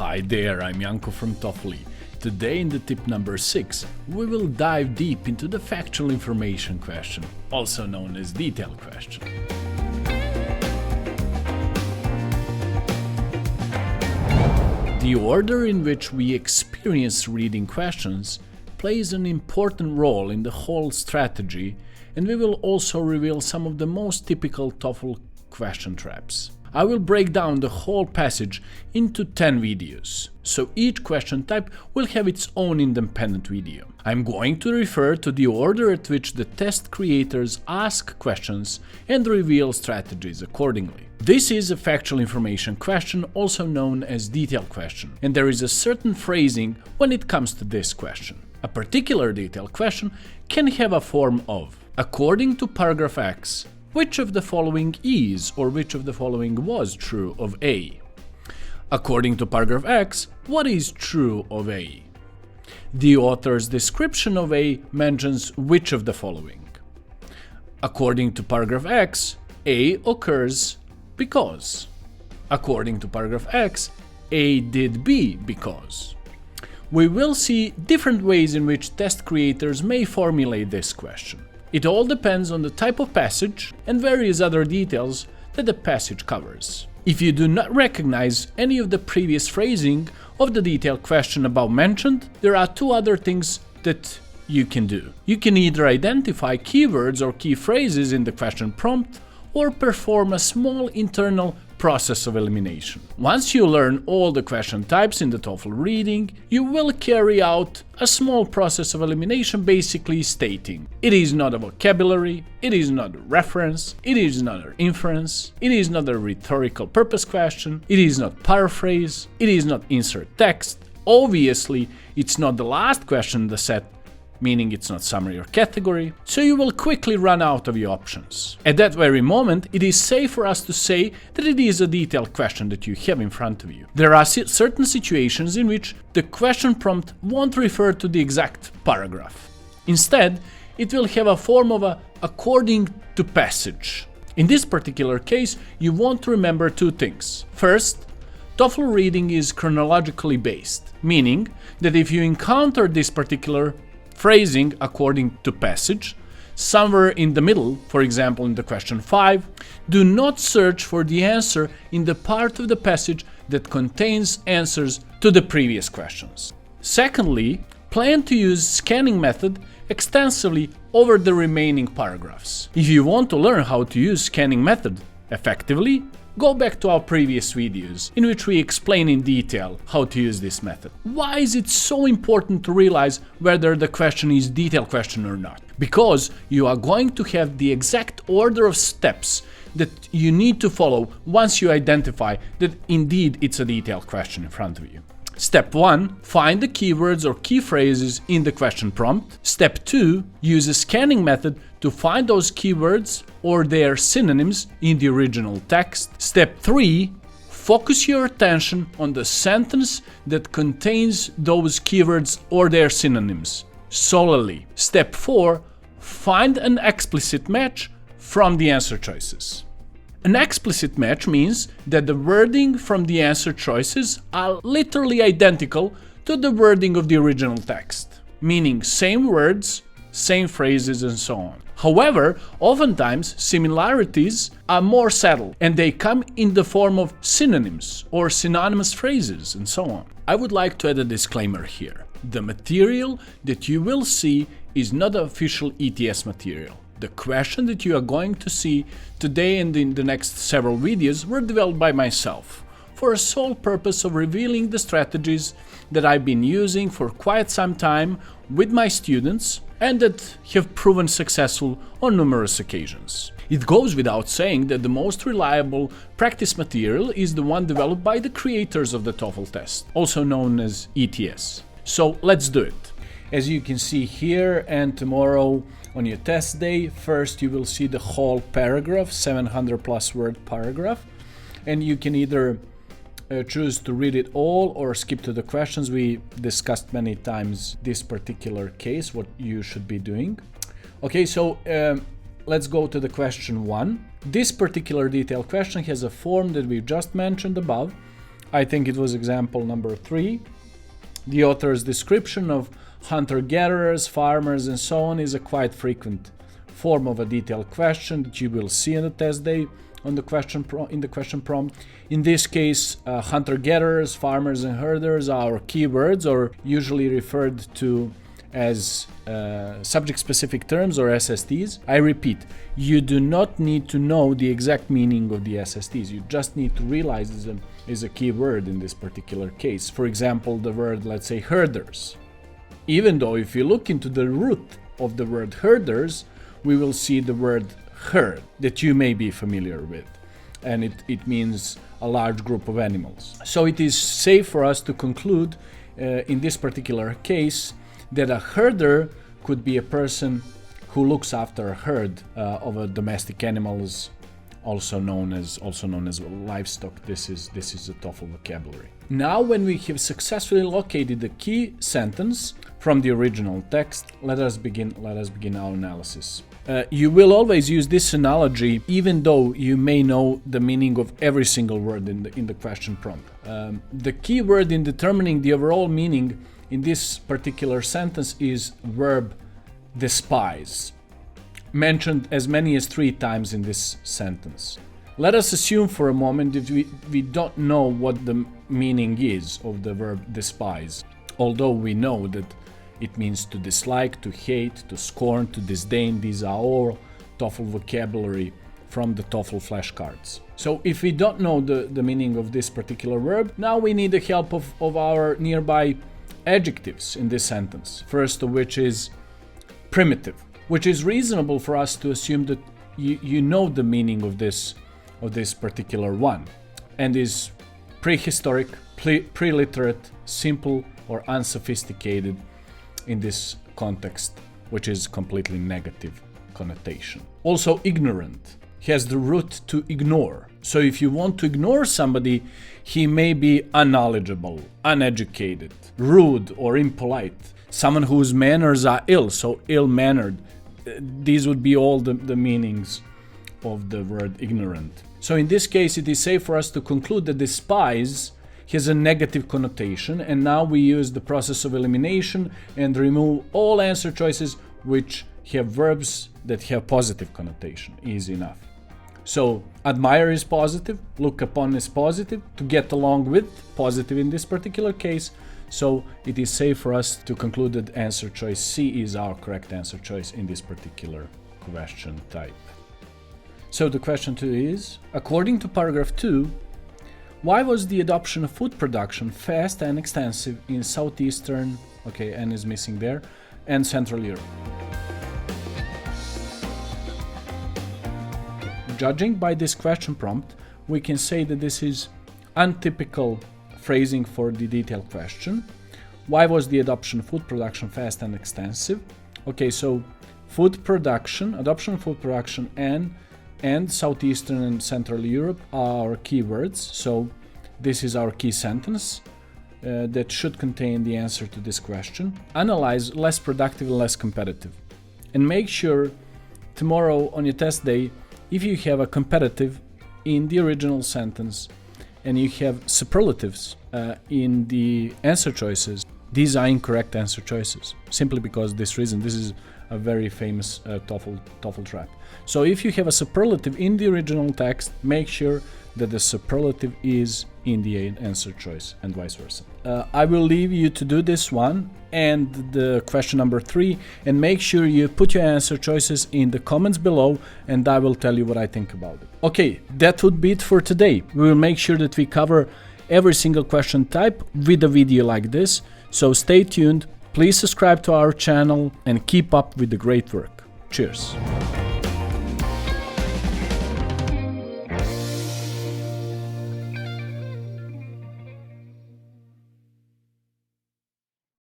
Hi there, I'm Yanko from TOEFL. Today in the tip number 6, we will dive deep into the factual information question, also known as detailed question. The order in which we experience reading questions plays an important role in the whole strategy, and we will also reveal some of the most typical TOEFL question traps. I will break down the whole passage into 10 videos, so each question type will have its own independent video. I'm going to refer to the order at which the test creators ask questions and reveal strategies accordingly. This is a factual information question, also known as detailed question, and there is a certain phrasing when it comes to this question. A particular detailed question can have a form of, according to paragraph X, which of the following is or which of the following was true of A? According to paragraph X, what is true of A? The author's description of A mentions which of the following? According to paragraph X, A occurs because. According to paragraph X, A did B because. We will see different ways in which test creators may formulate this question. It all depends on the type of passage and various other details that the passage covers. If you do not recognize any of the previous phrasing of the detailed question above mentioned, there are two other things that you can do. You can either identify keywords or key phrases in the question prompt or perform a small internal process of elimination. Once you learn all the question types in the TOEFL reading, you will carry out a small process of elimination, basically stating: it is not a vocabulary, it is not a reference, it is not an inference, it is not a rhetorical purpose question, it is not paraphrase, it is not insert text. Obviously, it's not the last question in the set, meaning it's not summary or category, so you will quickly run out of your options. At that very moment, it is safe for us to say that it is a detailed question that you have in front of you. There are certain situations in which the question prompt won't refer to the exact paragraph. Instead, it will have a form of according to passage. In this particular case, you want to remember two things. First, TOEFL reading is chronologically based, meaning that if you encounter this particular phrasing according to passage, somewhere in the middle, for example in the question 5, do not search for the answer in the part of the passage that contains answers to the previous questions. Secondly, plan to use scanning method extensively over the remaining paragraphs. If you want to learn how to use scanning method effectively, go back to our previous videos in which we explain in detail how to use this method. Why is it so important to realize whether the question is detailed question or not? Because you are going to have the exact order of steps that you need to follow once you identify that indeed it's a detailed question in front of you. Step 1. Find the keywords or key phrases in the question prompt. Step 2. Use a scanning method to find those keywords or their synonyms in the original text. Step 3. Focus your attention on the sentence that contains those keywords or their synonyms solely. Step 4. Find an explicit match from the answer choices. An explicit match means that the wording from the answer choices are literally identical to the wording of the original text, meaning same words, same phrases, and so on. However, oftentimes similarities are more subtle and they come in the form of synonyms or synonymous phrases and so on. I would like to add a disclaimer here. The material that you will see is not official ETS material. The question that you are going to see today and in the next several videos were developed by myself for a sole purpose of revealing the strategies that I've been using for quite some time with my students and that have proven successful on numerous occasions. It goes without saying that the most reliable practice material is the one developed by the creators of the TOEFL test, also known as ETS. So let's do it. As you can see here and tomorrow on your test day, first you will see the whole paragraph, 700 plus word paragraph, and you can either choose to read it all or skip to the questions. We discussed many times this particular case, what you should be doing. Okay, so let's go to the question 1. This particular detailed question has a form that we've just mentioned above. I think it was example number 3. The author's description of hunter-gatherers, farmers, and so on is a quite frequent form of a detailed question that you will see on the test day on the question prompt. In this case, hunter-gatherers, farmers, and herders are keywords, or usually referred to as subject-specific terms, or SSTs. I repeat, you do not need to know the exact meaning of the SSTs. You just need to realize is a keyword in this particular case. For example, the word, let's say, herders. Even though if you look into the root of the word herders, we will see the word herd that you may be familiar with, and it means a large group of animals. So it is safe for us to conclude in this particular case that a herder could be a person who looks after a herd of domestic animals, also known as livestock. This is a TOEFL vocabulary. Now, when we have successfully located the key sentence from the original text, let us begin our analysis. You will always use this analogy, even though you may know the meaning of every single word in the question prompt. The key word in determining the overall meaning in this particular sentence is verb despise, mentioned as many as 3 times in this sentence. Let us assume for a moment that we don't know what the meaning is of the verb despise, although we know that it means to dislike, to hate, to scorn, to disdain. These are all TOEFL vocabulary from the TOEFL flashcards. So if we don't know the meaning of this particular verb, now we need the help of our nearby adjectives in this sentence. First of which is primitive, which is reasonable for us to assume that you know the meaning of this particular one, and is prehistoric, preliterate, simple, or unsophisticated in this context, which is completely negative connotation. Also, ignorant has the root to ignore. So if you want to ignore somebody, he may be unknowledgeable, uneducated, rude, or impolite. Someone whose manners are ill, so ill-mannered. These would be all the meanings of the word ignorant. So in this case, it is safe for us to conclude that despise has a negative connotation, and now we use the process of elimination and remove all answer choices which have verbs that have positive connotation. Easy enough. So admire is positive, look upon is positive, to get along with, positive in this particular case. So it is safe for us to conclude that answer choice C is our correct answer choice in this particular question type. So the question 2 is, according to paragraph 2, why was the adoption of food production fast and extensive in southeastern, okay, N is missing there, and Central Europe? Judging by this question prompt, we can say that this is untypical phrasing for the detailed question. Why was the adoption of food production fast and extensive? Okay, so food production, adoption of food production, and Southeastern and Central Europe are our keywords. So this is our key sentence that should contain the answer to this question. Analyze less productive and less competitive. And make sure tomorrow on your test day, if you have a competitive in the original sentence and you have superlatives in the answer choices, these are incorrect answer choices. Simply because this reason, this is a very famous TOEFL trap. So if you have a superlative in the original text, make sure that the superlative is in the answer choice and vice versa. I will leave you to do this one and the question number 3, and make sure you put your answer choices in the comments below and I will tell you what I think about it. Okay, that would be it for today. We will make sure that we cover every single question type with a video like this, so stay tuned. Please subscribe to our channel and keep up with the great work. Cheers!